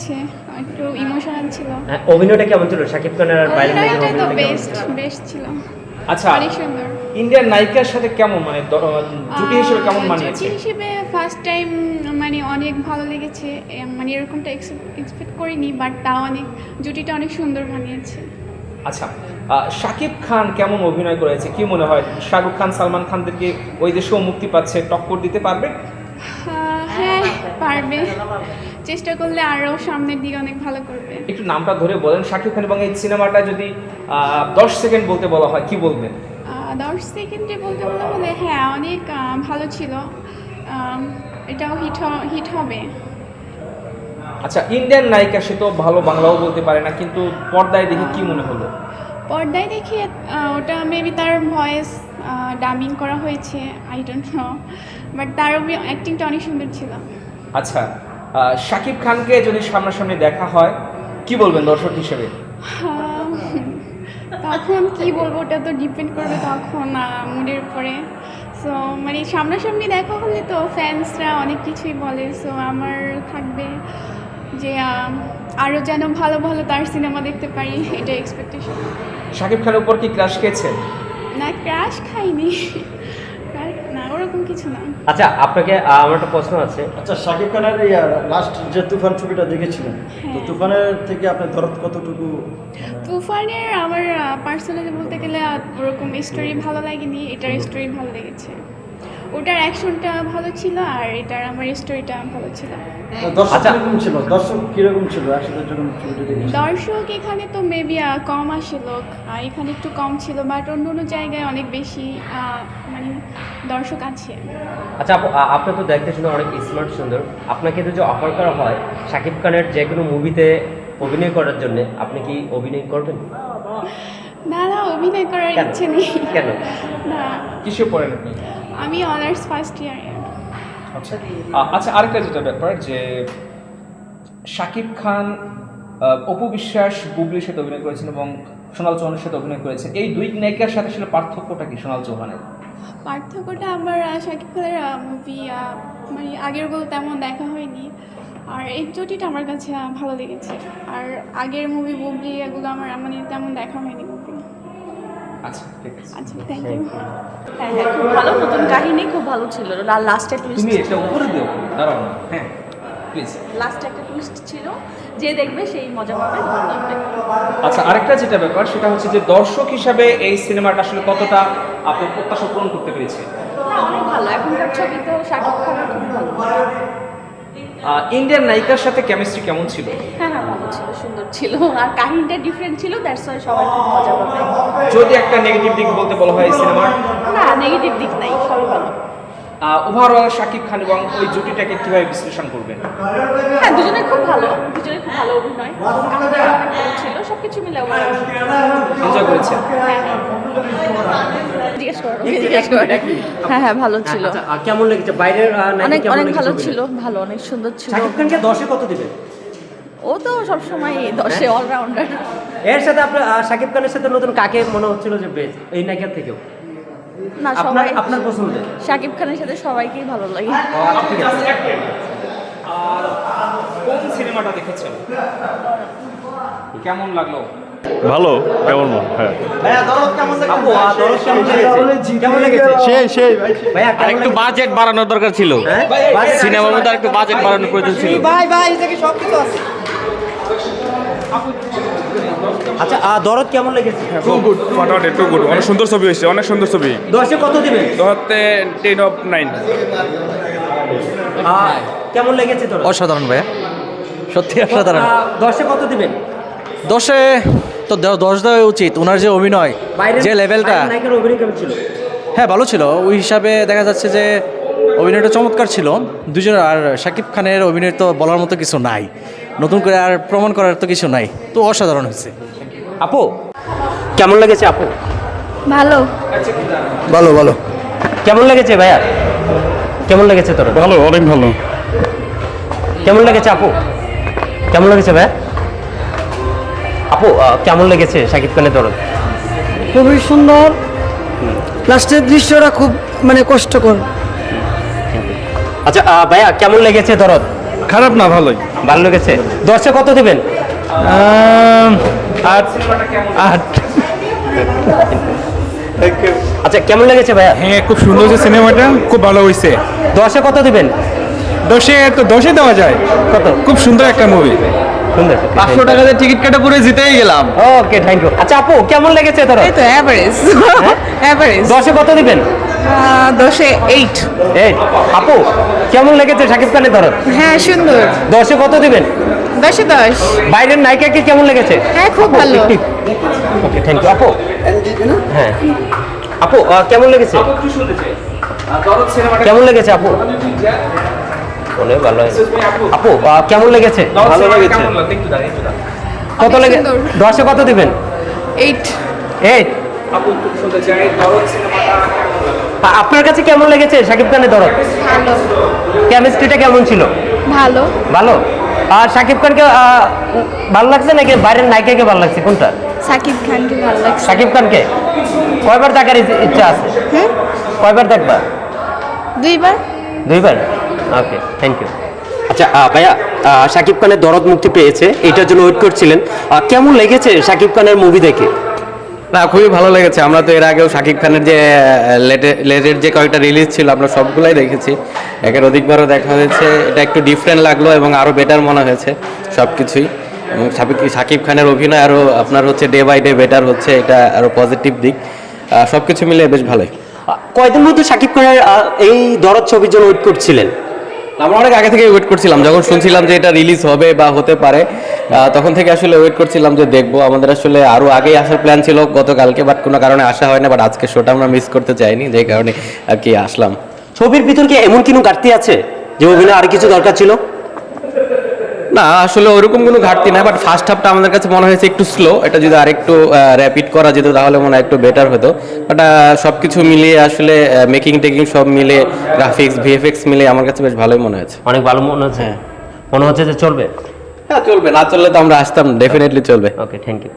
লেগেছে, একটু ইমোশনাল ছিল। অভিনয়টা কেমন ছিল শাকিব খানের আর বাইরের নায়িকার অভিনয়টা তো অভিনয়টা কেমন বেস্ট ছিল? বেস্ট ছিল, আচ্ছা, অনেক সুন্দর। ইন্ডিয়ান নায়িকার সাথে কেমন মানে জুটি হিসেবে কেমন মানিয়েছে? জুটি হিসেবে ফার্স্ট টাইম মানে অনেক ভালো লেগেছে, মানে এরকমটা এক্সপেক্ট করিনি, বাট তাও অনেক জুটিটা অনেক সুন্দর মানিয়েছে। আচ্ছা, শাকিব খান কেমন অভিনয় করেছে কি মনে হয়? শাহরুখ খান সালমান খানদেরকে ওই দেশেও মুক্তি পাচ্ছে, টক্কর দিতে পারবে? হ্যাঁ পারবে, চেষ্টা করলে আরও সামনের দিকে অনেক ভালো করবে। একটু নামটা ধরে বলেন শাকিব খান এবং এই সিনেমাটা যদি 10 সেকেন্ড বলতে বলা হয় কি বলবেন? 10 সেকেন্ডে বলতে বলে হ্যাঁ অনেক ভালো ছিল, এটাও হিট হবে। আচ্ছা, ইন্ডিয়ান নায়িকা, সে তো ভালো বাংলাও বলতে পারে না, কিন্তু পর্দায় দেখে কি মনে হলো? পর্দায় দেখে ওটা মেবি তার ভয়েস ডাবিং করা হয়েছে, আই ডোন্ট নো, বাট তার অ্যাক্টিংটা অনেক সুন্দর ছিল। আচ্ছা, শাকিব খানকে যদি সামনাসামনি দেখা হয় কি বলবেন দর্শক হিসেবে? তখন কি বলবো, ওটা তো ডিপেন্ড করবে তখন মুডের উপরে। সো মানে সামনাসামনি দেখা হলে তো ফ্যান্সরা অনেক কিছুই বলে, সো আমার থাকবে যে আরও যেন ভালো ভালো তার সিনেমা দেখতে পারি, এটা এক্সপেকটেশন। শাকিব খানের উপর কি ক্রাশ খেয়েছেন? না, ক্রাশ খাইনি, না ওরকম কিছু না। আচ্ছা, আপনাকে আমার একটা প্রশ্ন আছে। আচ্ছা, শাকিব খানের এই লাস্ট যে তুফান ছবিটা দেখেছিলেন, তো তুফানের থেকে আপনার দরদ কতটুকু? তুফানের আমার পার্সোনালি বলতে গেলে ওরকম স্টোরি ভালো লাগেনি, এটার স্টোরি ভালো লেগেছে। ওটার অ্যাকশনটা ভালো ছিল আর এটার আমার স্টোরিটা ভালো ছিল। দর্শক কিরকম ছিল? দর্শক কিরকম ছিল একসাথে যখন ছবিটা দেখেছিলেন? দর্শক এখানে তো মেবি কম আসে লোক, এখানে একটু কম ছিল, বাট অন্য অন্য জায়গায় অনেক বেশি মানে দর্শক আছে। আচ্ছা আপু, আপনি তো দেখতে শুনে অনেক স্মার্ট সুন্দর, আপনাকে যদি অফার করা হয় শাকিব খানের যে কোনো মুভিতে অভিনয় করার জন্য, আপনি কি অভিনয় করবেন? না না, অভিনয় করার কেন? ইচ্ছে নেই। কেন? না, কিসে পড়েন আপনি? আমি অনার্স ফার্স্ট ইয়ার। আচ্ছা, আচ্ছা, আরেকটা যেটা ব্যাপার যে শাকিব খান অপু বিশ্বাস বুবলির সাথে অভিনয় করেছেন এবং সোনাল চৌহানের সাথে অভিনয় করেছেন, এই দুই নায়িকার সাথে আসলে পার্থক্যটা কি সোনাল চৌহানের? পার্থক্যটা আমার শাকিব খানের মুভি মানে আগেরগুলো তেমন দেখা হয়নি, আর এই জুটিটা আমার কাছে ভালো লেগেছে। আর আগের মুভি বুবলি এগুলো আমার মানে তেমন দেখা হয়নি মুভি। আচ্ছা, ঠিক আছে। আচ্ছা, থ্যাংক ইউ। হ্যাঁ হ্যাঁ, খুব ভালো, নতুন কাহিনী খুব ভালো ছিল। লাস্টে টুইস্ট, তুমি এটা উপরে দিও, দাঁড়াও না, হ্যাঁ প্লিজ। লাস্টে একটা টুইস্ট ছিল, যে দেখবে সেই মজা পাবে, ভালো লাগবে। আচ্ছা, আরেকটা যেটা ব্যাপার সেটা হচ্ছে যে দর্শক হিসাবে এই সিনেমাটা আসলে কতটা আপনার প্রত্যাশা পূরণ করতে পেরেছে? হ্যাঁ, অনেক ভালো। এখনকার ছবি তো শাকিব খানের খুব ভালো। ইন্ডিয়ান নায়িকার সাথে কেমিস্ট্রি কেমন ছিল? হ্যাঁ হ্যাঁ, ভালো ছিল, সুন্দর ছিল, আর কাহিনীটা ডিফারেন্ট ছিল, দ্যাটস ওয়াই সবাই খুব মজা পাবে। যদি একটা নেগেটিভ দিক বলতে বলা হয় এই সিনেমার? না, নেগেটিভ দিক নাই, সবই ভালো। ওভারঅল শাকিব খান এবং ওই জুটিটাকে কিভাবে বিশ্লেষণ করবেন? হ্যাঁ, দুজনে খুব ভালো, দুজনে খুব ভালো অভিনয়, কাহিনীটা অনেক ভালো ছিল, সব কিছু মিলে এনজয় করেছেন? জিজ্ঞেস করো। হ্যাঁ হ্যাঁ, ভালো ছিল, আচ্ছা, কেমন লেগেছে বাইরের নায়িকা? অনেক কেমন অনেক লেগেছে ভালো অভিনয়? ছিল, ভালো, অনেক সুন্দর ছিল। শাকিব খানকে 10-এ কত দিবেন? ও তো সবসময় 10-এ অলরাউন্ডার। এর সাথে আপনার শাকিব খানের সাথে নতুন কাকে মনে হচ্ছিল যে বেশ, এই নায়িকার থেকেও? না, আপনার সবাই আপনার পছন্দের? শাকিব খানের সাথে সবাইকেই ভালো লাগে। ঠিক আছে। আর কোন সিনেমাটা দেখেছেন, কেমন লাগলো? ভালো, কেমন? হ্যাঁ, আপু, দরদ কেমন লেগেছে? কেমন লেগেছে? সেই ভাইয়া আর একটু বাজেট বাড়ানোর দরকার ছিল, হ্যাঁ? সিনেমার মধ্যে একটু বাজেট বাড়ানোর প্রয়োজন ছিল। আচ্ছা, দরদ কেমন লেগেছে? টু গুড, ফাটাফাটি, টু গুড, অনেক সুন্দর ছবি হয়েছে, অনেক সুন্দর ছবি। 10-এ কত দিবেন? ধরতে 10 of 9। কেমন লেগেছে দরদ? অসাধারণ ভাইয়া, সত্যি অসাধারণ। 10-এ কত দিবেন? 10-এ তো 10 দেওয়া উচিত, ওনার যে অভিনয়, বাইরের যে লেভেলটা, বাইরের নায়িকার অভিনয় কেমন ছিল? হ্যাঁ ভালো ছিল। ওই হিসাবে দেখা যাচ্ছে যে অভিনয়টা চমৎকার ছিল দুজন। আর শাকিব খানের অভিনয় তো বলার মতো কিছু নাই, নতুন করে আর প্রমাণ করার তো কিছু নাই, তো অসাধারণ হয়েছে। আপু, কেমন লেগেছে আপু? ভালো। ভালো ভালো কেমন লেগেছে ভাইয়া? কেমন লেগেছে তোর? ভালো, অনেক ভালো। কেমন লেগেছে আপু? কেমন লেগেছে ভাইয়া? আপু, কেমন লেগেছে শাকিব খানের দরদ? খুবই সুন্দর, লাস্টের দৃশ্যটা খুব মানে কষ্টকর। আচ্ছা ভাইয়া, কেমন লেগেছে দরদ? খারাপ না, ভালোই। ভালো লেগেছে। 10-এ কত দিবেন? 8। আচ্ছা, কেমন লেগেছে ভাইয়া? হ্যাঁ, খুব সুন্দর যে সিনেমাটা, খুব ভালো হয়েছে। 10-এ কত দিবেন? 10-এ দেওয়া যায়। কত? খুব সুন্দর একটা মুভি। সুন্দর। 500 টাকা দিয়ে টিকিট কেটে পুরো জিতেই গেলাম। ওকে, থ্যাংক ইউ। আচ্ছা আপু, কেমন লেগেছে ধরো? এই তো অ্যাভারেজ অ্যাভারেজ 10-এ কত দিবেন? 10-এ 8। এই আপু, কেমন লেগেছে শাকিব খানের ধরো? হ্যাঁ সুন্দর। 10-এ কত দিবেন? 10-এ 10। বাইরের নায়িকাকে কেমন লেগেছে? হ্যাঁ খুব ভালো। ওকে, থ্যাংক ইউ আপু। হ্যাঁ আপু, কেমন লেগেছে? কেমন লেগেছে আপু? অনেক ভালো হয়েছে। আপু, কেমন লেগেছে? ভালো লেগেছে। কত লেগে? 10-এ কত দিবেন? 8। 8। আপু খুব শুনতে চাই দরদ সিনেমাটা আপনার কাছে কেমন লেগেছে শাকিব খানের ধরো? ভালো কেমিস্ট্রিটা কেমন ছিল? ভালো ভালো। আর শাকিব খানকে ভালো লাগছে নাকি বাইরের নায়িকাকে ভালো লাগছে, কোনটা? সাকিব খানকে ভালো লাগছে। শাকিব খানকে কয়বার দেখার ইচ্ছা আছে? কয়বার দেখবা? 2বার। 2বার। ওকে, থ্যাংক ইউ। আচ্ছা ভাইয়া, শাকিব খানের দরদ মুক্তি পেয়েছে, এটার জন্য ওয়েট করছিলেন, কেমন লেগেছে শাকিব খানের মুভি দেখে? না, খুবই ভালো লেগেছে। আমরা তো এর আগেও শাকিব খানের যে লেটের যে কয়েকটা রিলিজ ছিল আমরা সবগুলাই দেখেছি, একের অধিকবারও দেখা হয়েছে। এটা একটু ডিফারেন্ট লাগলো এবং আরও বেটার মনে হয়েছে সব কিছুই। এবং শাকিব খানের অভিনয় আরও আপনার হচ্ছে ডে বাই ডে বেটার হচ্ছে, এটা আরও পজিটিভ দিক। সব কিছু মিলে বেশ ভালোই। কয়দিন মতো শাকিব খানের এই দরদ ছবির জন্য ওয়েট করছিলেন? আমরা অনেক আগে থেকে ওয়েট করছিলাম, যখন শুনছিলাম যে এটা রিলিজ হবে বা হতে পারে তখন থেকে আসলে ওয়েট করছিলাম যে দেখবো। আমাদের আসলে আরও আগেই আসার প্ল্যান ছিল গতকালকে, বাট কোনো কারণে আসা হয় না। বাট আজকে শোটা আমরা মিস করতে চাইনি, যে কারণে আর কি আসলাম। ছবির ভিতর কি এমন কোনো ঘাটতি আছে যে অভিনয় আর কিছু দরকার ছিল? না, আসলে ওরকম কোনো ঘাটতি নাই, বাট ফার্স্ট হাফটা আমাদের কাছে মনে হয়েছে একটু স্লো। এটা যদি আরেকটু র্যাপিড করা যেত তাহলে মনে হয় একটু বেটার হতো। বাট সব কিছু মিলিয়ে আসলে মেকিং টেকিং সব মিলে, গ্রাফিক্স ভিএফএক্স মিলে আমার কাছে বেশ ভালোই মনে হয়েছে। অনেক ভালো মনে হচ্ছে। মনে হচ্ছে যে চলবে। হ্যাঁ চলবে, না চললে তো আমরা আসতাম, ডেফিনেটলি চলবে। ওকে, থ্যাংক ইউ।